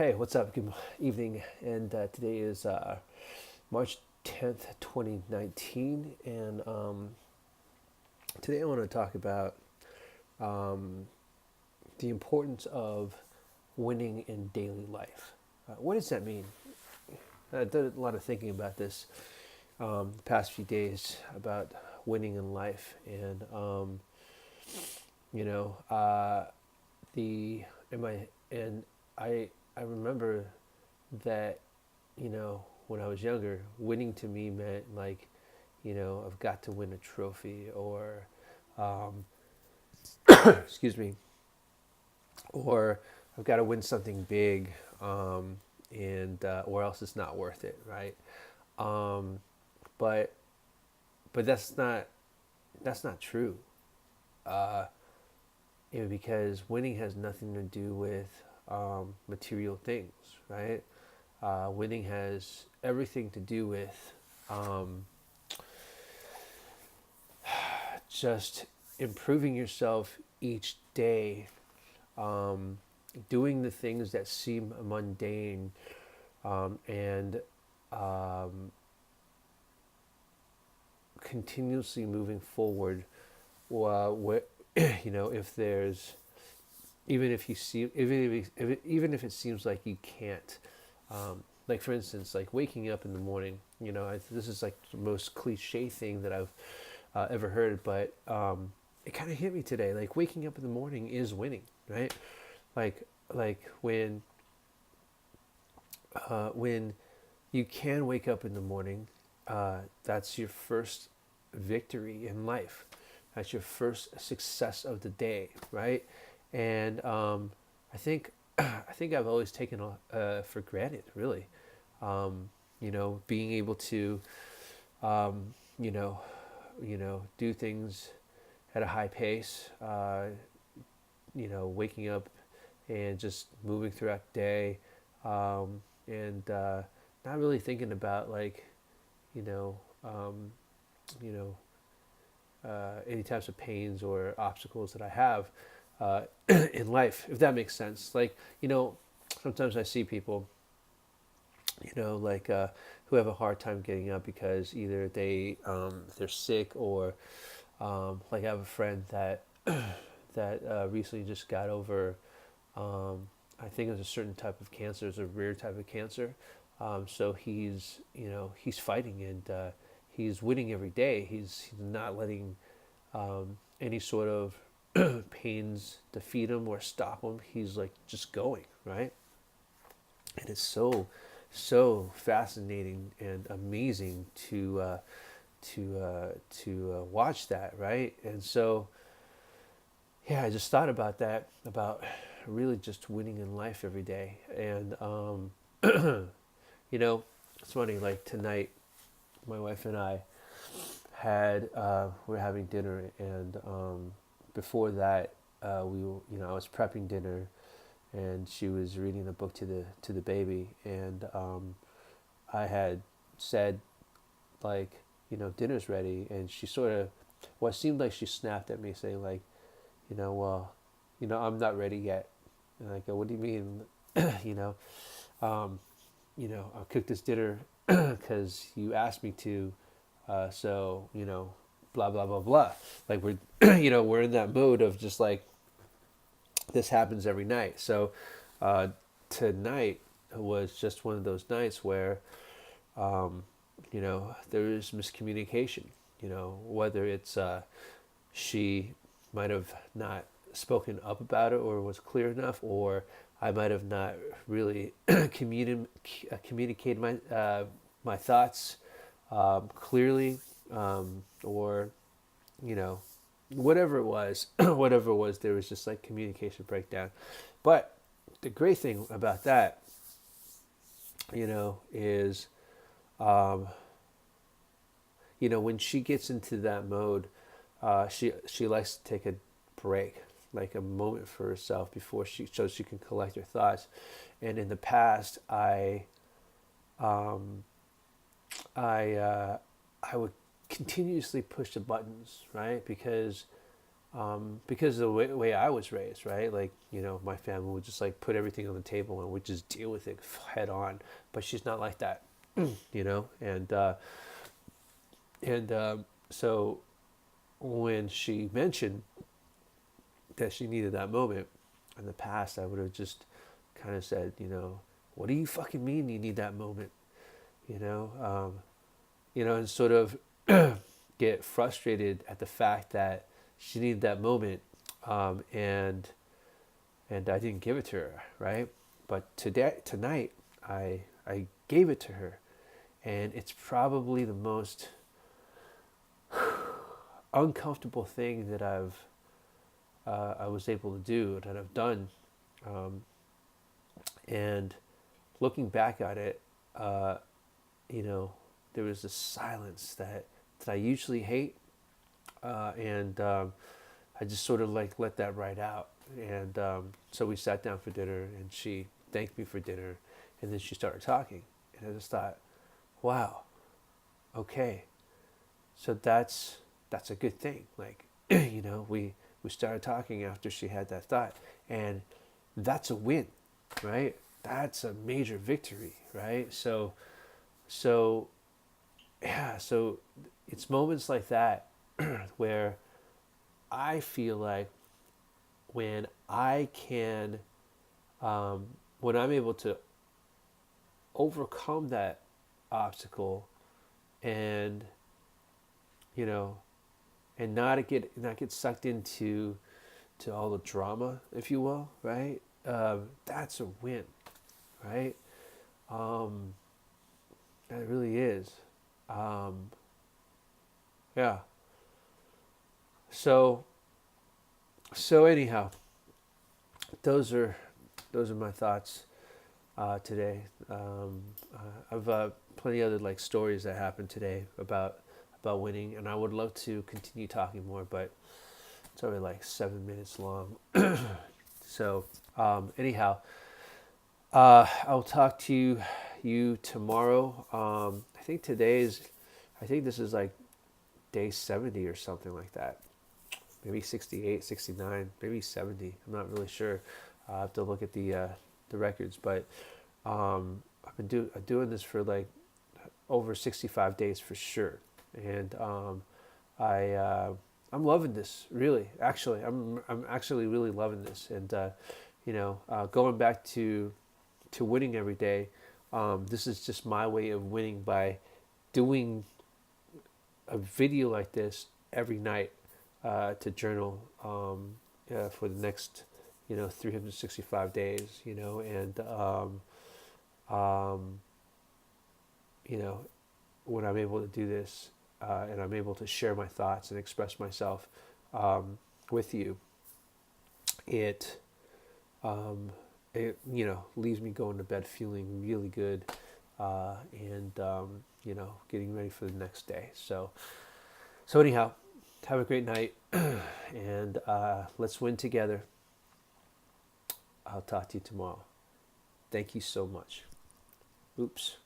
Hey, what's up? Good evening. And today is March 10th, 2019. And today I want to talk about um, the importance of winning in daily life. What does that mean? I did a lot of thinking about this the past few days about winning in life. And, you know, the, in my, and I remember that, when I was younger, winning to me meant like, I've got to win a trophy or, um, excuse me, or I've got to win something big, and or else it's not worth it, right? Um, but but that's not true, uh, because winning has nothing to do with material things, right? Winning has everything to do with um, just improving yourself each day, um, doing the things that seem mundane, and um, continuously moving forward. What if there's even if you see even if it seems like you can't, like for instance, like waking up in the morning. This is like the most cliche thing that I've ever heard, but it kind of hit me today. Like waking up in the morning is winning, right? Like when you can wake up in the morning, that's your first victory in life. That's your first success of the day, right? And I think I've always taken for granted, really. Being able to, um, you know, do things at a high pace. Waking up and just moving throughout the day, and not really thinking about like, you know, um, you know, any types of pains or obstacles that I have in life, if that makes sense. Like, sometimes I see people, like who have a hard time getting up because either they're sick or like I have a friend that that recently just got over. I think it's a certain type of cancer. It's a rare type of cancer. So he's fighting and he's winning every day. He's not letting any sort of pains defeat him or stop him. He's like just going, right. And it's so fascinating and amazing to watch that, right. And so yeah, I just thought about that, about really just winning in life every day. And it's funny, like tonight my wife and I we're having dinner, and before that, I was prepping dinner, and she was reading a book to the baby, and I had said, like, dinner's ready, and she sort of, well, it seemed like she snapped at me, saying like, well, I'm not ready yet. And I go, what do you mean? you know, um, I'll cook this dinner because you asked me to. So, blah, blah, blah, blah. Like we're, we're in that mode of just like, this happens every night. So, uh, tonight was just one of those nights where, um, there is miscommunication, whether it's, she might have not spoken up about it or was clear enough, or I might have not really communicated my thoughts clearly, or you know whatever it was, whatever it was, there was just like communication breakdown. But the great thing about that, is um, when she gets into that mode, she likes to take a break, like a moment for herself before so she can collect her thoughts. And in the past, um, I would continuously push the buttons, right? Because because of the way I was raised, right? Like, my family would just like put everything on the table and we'd just deal with it head on. But she's not like that, and so when she mentioned that she needed that moment in the past, I would have just kind of said, what do you fucking mean you need that moment? You know, and sort of get frustrated at the fact that she needed that moment, and I didn't give it to her, right? But tonight, I gave it to her, and it's probably the most uncomfortable thing that I was able to do, that I've done, um, and looking back at it, you know, there was this silence that I usually hate, and I just sort of like let that ride out. And so we sat down for dinner, and she thanked me for dinner, and then she started talking, and I just thought, wow, okay, so that's a good thing. Like, we started talking after she had that thought, and that's a win, right? That's a major victory, right? So yeah, so it's moments like that where I feel like when I can, when I'm able to overcome that obstacle, and you know, and not get sucked into to all the drama, if you will, right? That's a win, right? Um, that really is. Um, yeah. So anyhow, those are those are my thoughts today. I've plenty other like stories that happened today about winning, and I would love to continue talking more, but it's already like 7 minutes long. So anyhow, I'll talk to you tomorrow. I think this is like day 70 or something like that. Maybe 68, 69, maybe 70. I'm not really sure. I have to look at the records, but I've been doing this for like over 65 days for sure, and I I'm loving this, really. Actually, I'm actually really loving this, and going back to winning every day. This is just my way of winning by doing a video like this every night, to journal, for the next 365 days. And you know when I'm able to do this, and I'm able to share my thoughts and express myself, with you, it um, it leaves me going to bed feeling really good, and getting ready for the next day. So anyhow, have a great night, and let's win together. I'll talk to you tomorrow. Thank you so much. Oops.